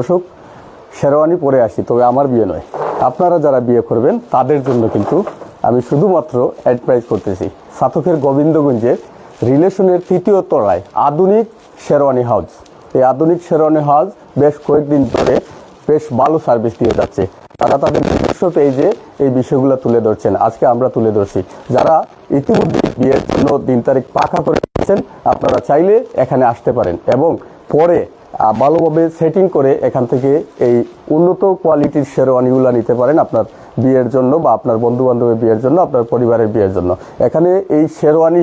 দর্শক, শেরওয়ানি পরে আসি, তবে আমার বিয়ে নয়। আপনারা যারা বিয়ে করবেন তাদের জন্য কিন্তু আমি শুধুমাত্র অ্যাডভাইস করতেছি সাতকের গোবিন্দগঞ্জের রিলেশনের ৩য় তলায় আধুনিক শেরওয়ানি হাউস। এই আধুনিক শেরওয়ানি হাউস বেশ কয়েকদিন ধরে বেশ ভালো সার্ভিস দিয়ে যাচ্ছে। তারা তাদের নিজস্ব পেজে এই বিষয়গুলো তুলে ধরছেন, আজকে আমরা তুলে ধরছি। যারা ইতিমধ্যে বিয়ের জন্য দিন তারিখ পাকা করে দিচ্ছেন, আপনারা চাইলে এখানে আসতে পারেন এবং পরে ভালোভাবে সেটিং করে এখান থেকে এই উন্নত কোয়ালিটির শেরওয়ানিগুলো নিতে পারেন আপনার বিয়ের জন্য বা আপনার বন্ধু বান্ধবের বিয়ের জন্য, আপনার পরিবারের বিয়ের জন্য। এখানে এই শেরওয়ানি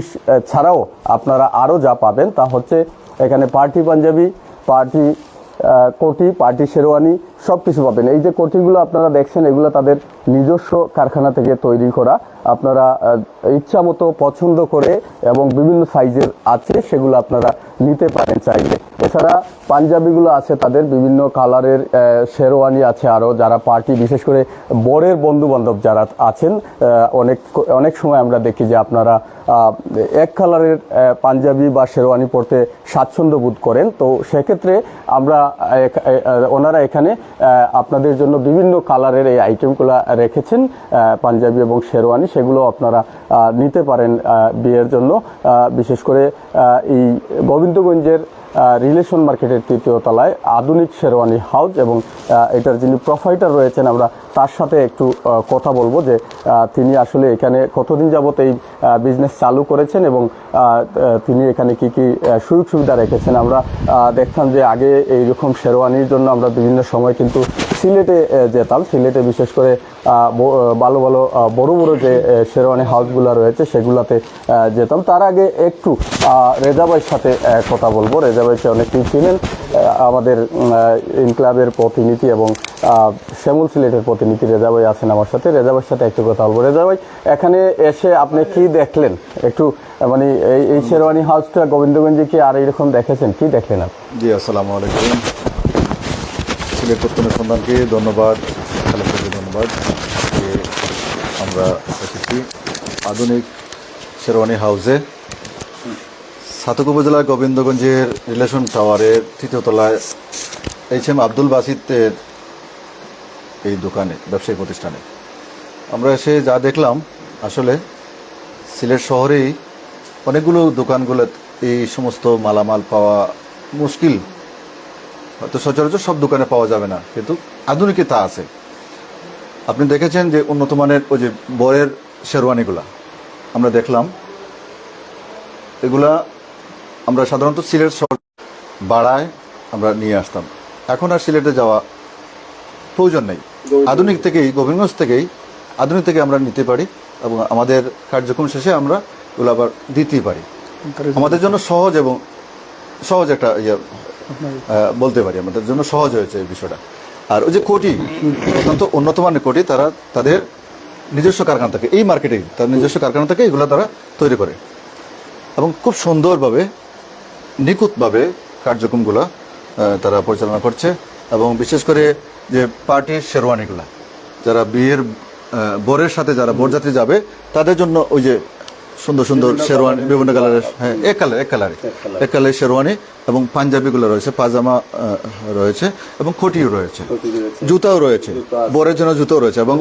ছাড়াও আপনারা আরও যা পাবেন তা হচ্ছে এখানে পার্টি পাঞ্জাবি, পার্টি কোটি, পার্টি শেরওয়ানি সব কিছু পাবেন। এই যে কোটিগুলো আপনারা দেখছেন, এগুলো তাদের নিজস্ব কারখানা থেকে তৈরি করা। আপনারা ইচ্ছা মতো পছন্দ করে এবং বিভিন্ন সাইজের আছে, সেগুলো আপনারা নিতে পারেন চাইলে। এছাড়া পাঞ্জাবিগুলো আছে, তাদের বিভিন্ন কালারের শেরওয়ানি আছে আরও। যারা পার্টি, বিশেষ করে বরের বন্ধু বান্ধব যারা আছেন, অনেক সময় আমরা দেখি যে আপনারা এক কালারের পাঞ্জাবি বা শেরওয়ানি পরতে স্বাচ্ছন্দ্য বোধ করেন। তো সেক্ষেত্রে ওনারা এখানে আপনাদের জন্য বিভিন্ন কালারের এই আইটেমগুলো রেখেছেন, পাঞ্জাবি এবং শেরওয়ানি, সেগুলো আপনারা নিতে পারেন বিয়ের জন্য। বিশেষ করে এই গোবিন্দগঞ্জের রিলেশন মার্কেটের ৩য় তলায় আধুনিক শেরওয়ানি হাউস, এবং এটার যিনি প্রোপাইটার রয়েছেন আমরা তার সাথে একটু কথা বলবো যে তিনি আসলে এখানে কতদিন যাবত এই বিজনেস চালু করেছেন এবং তিনি এখানে কি কি সুযোগ সুবিধা রেখেছেন। আমরা দেখতাম যে আগে এইরকম শেরওয়ানির জন্য আমরা বিভিন্ন সময় কিন্তু সিলেটে যেতাম। সিলেটে বিশেষ করে ভালো ভালো বড় বড় যে শেরওয়ানি হাউসগুলো রয়েছে সেগুলোতে যেতাম। তার আগে একটু রেজা ভাইয়ের সাথে কথা বলবো। রেজা ভাইকে অনেকেই চিনেন, আমাদের ইনক্লাবের প্রতিনিধি এবং শ্যামল সিলেটের প্রতিনিধি রেজা ভাই আছেন আমার সাথে। রেজা ভাইয়ের সাথে একটু কথা বলবো। রেজা ভাই, এখানে এসে আপনি কি দেখলেন একটু, মানে এই শেরওয়ানি হাউসটা গোবিন্দগঞ্জে কি আর এইরকম দেখেছেন, কি দেখলেন আপনি? জি, আসসালামু আলাইকুম। সিলেট প্রত্যনের সন্ধানকে ধন্যবাদ, খালেদকে ধন্যবাদ যে আমরা এসেছি আধুনিক শেরওয়ানি হাউসে, সাতক উপজেলার গোবিন্দগঞ্জের রিলেশন টাওয়ারের ৩য় তলায় HM আব্দুল বাসিতের এই দোকানে, ব্যবসায়ী প্রতিষ্ঠানে আমরা এসে যা দেখলাম, আসলে সিলেট শহরেই অনেকগুলো দোকানগুলো এই সমস্ত মালামাল পাওয়া মুশকিল, হয়তো সচরাচর সব দোকানে পাওয়া যাবে না, কিন্তু আধুনিকে তা আছে। আপনি দেখেছেন যে উন্নত মানের ওই যে বরের শেরওয়ানিগুলা আমরা দেখলাম, এগুলা আমরা সাধারণত সিলেট শহর বাড়ায় আমরা নিয়ে আসতাম। এখন আর সিলেটে যাওয়া প্রয়োজন নেই, আধুনিক থেকেই, গোবিন্দগঞ্জ থেকেই আধুনিক থেকে আমরা নিতে পারি এবং আমাদের কার্যক্রম শেষে আমরা এগুলো আবার দিতেই পারি। আমাদের জন্য সহজ এবং সহজ একটা বলতে পারি, আমাদের জন্য সহজ হয়েছে এই বিষয়টা। আর ওই যে কোটি, অত্যন্ত উন্নত মানের কোটি, তারা তাদের নিজস্ব কারখানা থেকে, এই মার্কেটেই তার নিজস্ব কারখানা থেকে এগুলো তারা তৈরি করে এবং খুব সুন্দরভাবে নিখুঁতভাবে কার্যক্রমগুলো তারা পরিচালনা করছে। এবং বিশেষ করে যে পার্টির শেরওয়ানিগুলো, যারা বিয়ের বরের সাথে যারা বরযাত্রী যাবে তাদের জন্য ওই যে সুন্দর সুন্দর শেরওয়ানি, বিভিন্ন কালারের, হ্যাঁ এক কালারের শেরওয়ানি এবং পাঞ্জাবিগুলো রয়েছে, পাজামা রয়েছে এবং কোটিও রয়েছে, জুতাও রয়েছে, বরের জন্য জুতাও রয়েছে এবং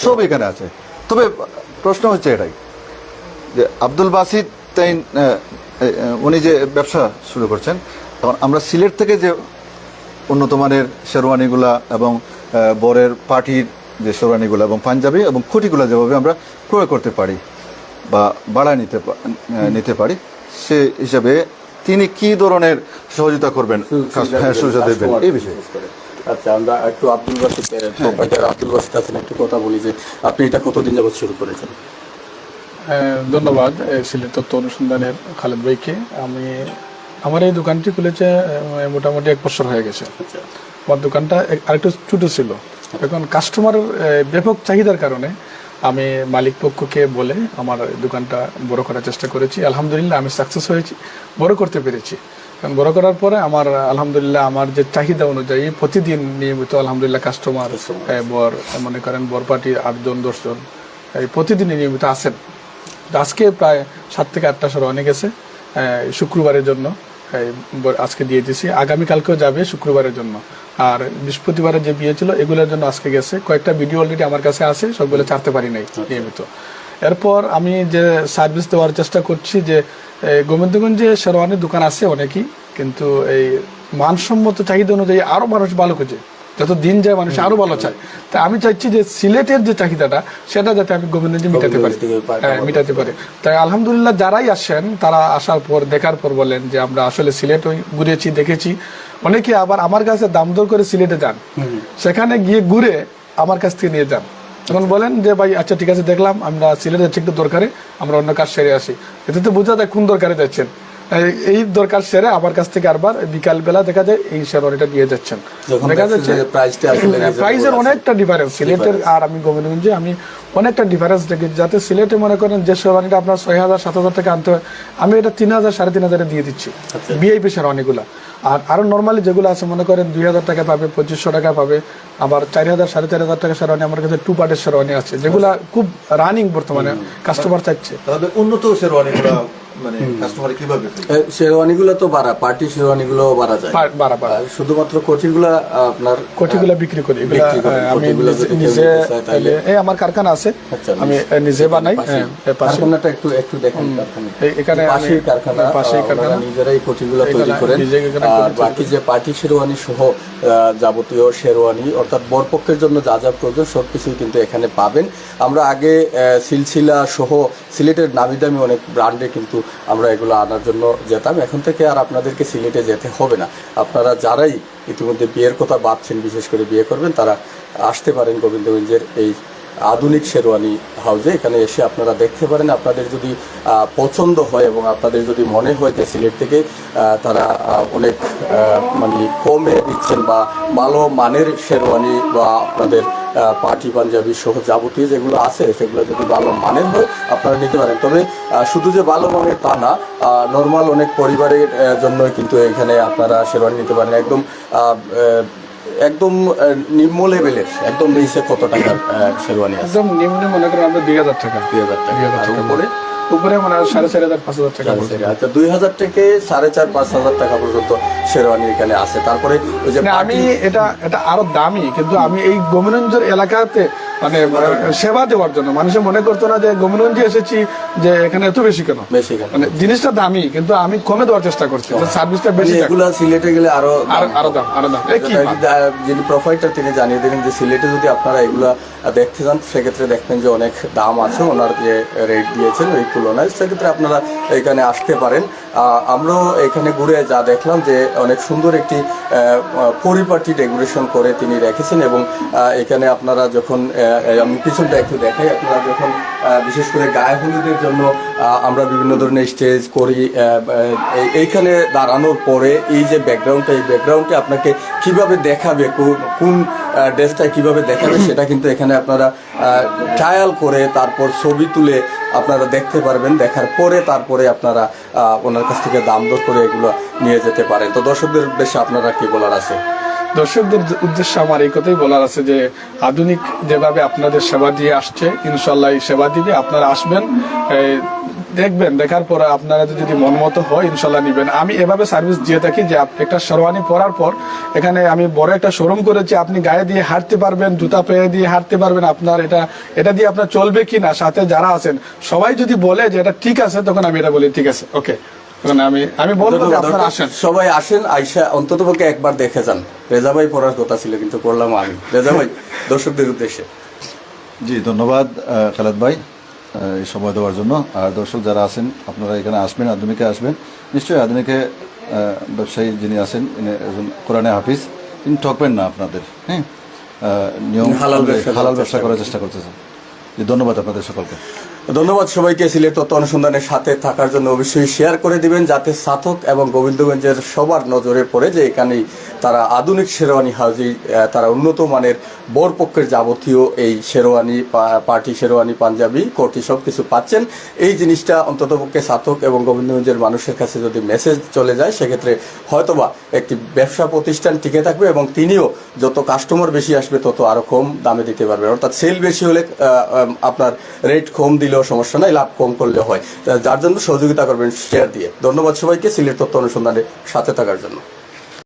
সব এখানে আছে। তবে প্রশ্ন হচ্ছে এটাই যে আব্দুল বাসিত তাই উনি যে ব্যবসা শুরু করছেন, তখন আমরা সিলেট থেকে যে উন্নত মানের শেরওয়ানিগুলা এবং বরের পার্টির যে শেরওয়ানিগুলো এবং পাঞ্জাবি এবং খুঁটিগুলো যেভাবে আমরা ক্রয় করতে পারি বা ভাড়ায় নিতে পারি, সে হিসাবে তিনি কি ধরনের সহযোগিতা করবেন, সুযোগ দেবেন এই বিষয়ে। আচ্ছা, আমরা একটু আব্দুল বাসিত আছেন, একটু কথা বলি যে আপনি এটা কতদিন যাবত শুরু করেছেন? ধন্যবাদ সিলেট তথ্য অনুসন্ধানের খালেদ ভাইকে। আমার এই দোকানটি খুলেছে মোটামুটি 1 বছর হয়ে গেছে। আমার দোকানটা আরেকটু ছোটো ছিল, এখন কাস্টমারের ব্যাপক চাহিদার কারণে আমি মালিক পক্ষকে বলে আমার দোকানটা বড় করার চেষ্টা করেছি। আলহামদুলিল্লাহ আমি সাকসেস হয়েছি, বড় করতে পেরেছি। কারণ বড় করার পরে আমার আলহামদুলিল্লাহ আমার যে চাহিদা অনুযায়ী প্রতিদিন নিয়মিত আলহামদুলিল্লাহ কাস্টমার, বর মনে করেন বর পার্টি 8 জন 10 জন এই প্রতিদিনই নিয়মিত আসেন। আজকে প্রায় 7 থেকে 8টা শেরওয়ানি গেছে শুক্রবারের জন্য, আজকে দিয়ে দিছি, আগামীকালকেও যাবে শুক্রবারের জন্য। আর বৃহস্পতিবারে যে বিয়ে ছিল এগুলোর জন্য আজকে গেছে। কয়েকটা ভিডিও অলরেডি আমার কাছে আছে, সবগুলো ছাড়তে পারি নাই নিয়মিত। এরপর আমি যে সার্ভিস দেওয়ার চেষ্টা করছি, যে গোবিন্দগঞ্জে শেরওয়ানির দোকান আছে অনেকই, কিন্তু এই মানসম্মত চাহিদা অনুযায়ী আরো মানুষ ভালো খুঁজে, যত দিন যায় মানুষ আরো ভালো চায়। তা আমি চাইছি যে সিলেটের যে চাহিদাটা সেটা যাতে আমি গোবিন্দগঞ্জে মিটাতে পারি। তাই আলহামদুলিল্লাহ যারাই আসেন তারা আসার পর দেখার পর বলেন যে আমরা আসলে সিলেট ঘুরেছি, দেখেছি। অনেকে আবার আমার কাছে দাম দর করে সিলেটে যান, সেখানে গিয়ে ঘুরে আমার কাছ থেকে নিয়ে যান। তখন বলেন যে ভাই আচ্ছা ঠিক আছে, দেখলাম আমরা সিলেটে যাচ্ছি একটু দরকারে, আমরা অন্য কাজ সেরে আসি। এতে তো বোঝা যায় কোন দরকারে যাচ্ছেন। এই দরকার সেরে আমার কাছ থেকে আরবার বিকাল বেলা দেখা যায় এই শেরওয়ানিটা দিয়ে যাচ্ছেন। দেখা যাচ্ছে প্রাইসের অনেকটা ডিফারেন্স সিলেটের আর আমি গোবিন্দগঞ্জে আমি অনেকটা ডিফারেন্স দেখি। যাতে সিলেটে মনে করেন যে শেরওয়ানিটা আপনার 6,000-7,000 টাকা আনতে হয়, আমি এটা 3,000-3,500 দিয়ে দিচ্ছি ভিআইপি শেরওয়ানিগুলো। আর আরো নর্মালি যেগুলো আছে মনে করেন 2,000 টাকা পাবে, 2,500 টাকা পাবে। আবার 4,000-4,500 টাকা শেরওয়ানি আমার কাছে 2 পার্টের শেরওয়ানি আছে, যেগুলা খুব রানিং বর্তমানে কাস্টমার চাইছে। তাহলে উন্নত শেরওয়ানিগুলো মানে কাস্টমার কিভাবে শেরওয়ানিগুলো তো বাড়া, পার্টি শেরওয়ানিগুলো বাড়া যায়, শুধুমাত্র কোটিগুলো আপনার কোটিগুলো বিক্রি করি। আমি নিজে আমার কারখানা আছে, আমি নিজে বানাই। কারখানাটা একটু দেখেন, এখানে পাশেই কারখানা, নিজেরাই কোটিগুলো তৈরি করেন। আর বাকি যে পার্টি শেরওয়ানি সহ যাবতীয় শেরওয়ানি অর্থাৎ বরপক্ষের জন্য যা যা প্রয়োজন সবকিছুই কিন্তু এখানে পাবেন। আমরা আগে সিলসিলা সহ সিলেটের নামি দামি অনেক ব্র্যান্ডে কিন্তু আমরা এগুলো আনার জন্য যেতাম। এখন থেকে আর আপনাদেরকে সিলেটে যেতে হবে না। আপনারা যারাই ইতিমধ্যে বিয়ের কথা ভাবছেন, বিশেষ করে বিয়ে করবেন, তারা আসতে পারেন গোবিন্দগঞ্জের এই আধুনিক শেরওয়ানি হাউজে। এখানে এসে আপনারা দেখতে পারেন। আপনাদের যদি পছন্দ হয় এবং আপনাদের যদি মনে হয় যে সিলেট থেকে তারা অনেক মানে কমে দিচ্ছেন বা ভালো মানের শেরওয়ানি বা আপনাদের পার্টি পাঞ্জাবি সহ যাবতীয় যেগুলো আছে সেগুলো যদি ভালো মানের হয় আপনারা নিতে পারেন। তবে শুধু যে ভালো মানের তা না, নর্মাল অনেক পরিবারের জন্যই কিন্তু এখানে আপনারা শেরওয়ানি নিতে পারেন। একদম নিম্ন লেভেলের, একদম নিচে কত টাকার শেরওয়ানি আছে? একদম নিম্ন মনে করেন আমরা 2,000 টাকা। 2,000 টাকা উপরে মানে 4,500-5,000 টাকা। আচ্ছা, 2,000 থেকে 4,500-5,000 টাকা পর্যন্ত শেরওয়ানি এখানে আছে। তারপরে ওই যে আমি এটা আরো দামি, কিন্তু আমি এই গোবিন্দগঞ্জের এলাকাতে মানে সেবা দেওয়ার জন্য মানুষে মনে করতো না যে গোবিন্দগঞ্জে এসেছি যে এখানে এত বেশি কেন, মানে জিনিসটা দামি, কিন্তু আমি কমে দেওয়ার চেষ্টা করছি, সার্ভিসটা বেশি। এগুলা সিলেটে গেলে আরো দাম। যিনি প্রোফাইলটা তিনি জানিয়ে দিলেন যে সিলেটে যদি আপনারা এগুলা দেখতে যান সেক্ষেত্রে দেখবেন যে অনেক দাম আছে ওনার যে রেট দিয়েছেন ওই তুলনায়। সেক্ষেত্রে আপনারা এখানে আসতে পারেন। আমরাও এখানে ঘুরে যা দেখলাম যে অনেক সুন্দর একটি পরিপাটি ডেকোরেশন করে তিনি রেখেছেন। এবং এখানে আপনারা যখন আমি পিছনটা একটু দেখাই, আপনারা যখন বিশেষ করে গায়ে হলুদের জন্য আমরা বিভিন্ন ধরনের স্টেজ করি, এইখানে দাঁড়ানোর পরে এই যে ব্যাকগ্রাউন্ডটা, এই ব্যাকগ্রাউন্ডে আপনাকে কিভাবে দেখাবে, কোন ড্রেসটা কিভাবে দেখাবে সেটা কিন্তু এখানে আপনারা ট্রায়াল করে তারপর ছবি তুলে আপনারা দেখতে পারবেন। দেখার পরে তারপরে আপনারা ওনার কাছ থেকে দাম দর করে এগুলো নিয়ে যেতে পারেন। তো দর্শকদের উদ্দেশ্যে আপনারা কি বলার আছে? দর্শকদের উদ্দেশ্যে আমার এই কথাই বলার আছে যে আধুনিক যেভাবে আপনাদের সেবা দিয়ে আসছে, ইনশাল্লাহ এই সেবা দিবে। আপনারা আসবেন, দেখবেন, দেখার পর আপনারা যদি মন মতো হয় ইনশাল্লাহ নিবেন। আমি এভাবে সার্ভিস দিয়ে থাকি যে একটা শেরওয়ানি পরার পর এখানে আমি বড় একটা শোরুম করেছি, আপনি গায়ে দিয়ে হাঁটতে পারবেন, জুতা পায়ে দিয়ে হাঁটতে পারবেন। আপনার এটা দিয়ে আপনার চলবে কি না, সাথে যারা আছেন সবাই যদি বলে যে এটা ঠিক আছে, তখন আমি এটা বলি ঠিক আছে, ওকে। আমি বলবো যে আপনারা আসেন, সবাই আসেন, আইসা অন্তত পক্ষে একবার দেখে যান। রেজা ভাই পড়ার কথা ছিল কিন্তু করলাম আমি। রেজা ভাই দর্শকদের উদ্দেশ্যে। জি, ধন্যবাদ খালেদ ভাই এই সময় দেওয়ার জন্য। আর দর্শক যারা আছেন আপনারা এখানে আসবেন, আধুনিকে আসবেন। নিশ্চয়ই আধুনিকে ব্যবসায়ী যিনি আছেন একজন কোরআনে হাফিজ, তিনি ঠকবেন না আপনাদের। হ্যাঁ, নিয়ম হালাল ব্যবসা করার চেষ্টা করতেছেন। ধন্যবাদ আপনাদের সকলকে। ধন্যবাদ সবাইকে সিলেট তথ্য অনুসন্ধানের সাথে থাকার জন্য। অবশ্যই শেয়ার করে দিবেন যাতে সাথক এবং গোবিন্দগঞ্জের সবার নজরে পড়ে যে এখানেই তারা আধুনিক শেরওয়ানি হাউজে তারা উন্নত মানের বরপক্ষের যাবতীয় এই শেরওয়ানি, পার্টি শেরওয়ানি, পাঞ্জাবি, কোটি সব কিছু পাচ্ছেন। এই জিনিসটা অন্ততপক্ষে সাথক এবং গোবিন্দগঞ্জের মানুষের কাছে যদি মেসেজ চলে যায় সেক্ষেত্রে হয়তোবা একটি ব্যবসা প্রতিষ্ঠান টিকে থাকবে এবং তিনিও যত কাস্টমার বেশি আসবে তত আরো কম দামে দিতে পারবেন। অর্থাৎ সেল বেশি হলে আপনার রেট কম দিল দিলেও সমস্যা নাই, লাভ কম করলে হয়। যার জন্য সহযোগিতা করবেন শেয়ার দিয়ে। ধন্যবাদ সবাইকে সিলেট তথ্য অনুসন্ধানের সাথে থাকার জন্য।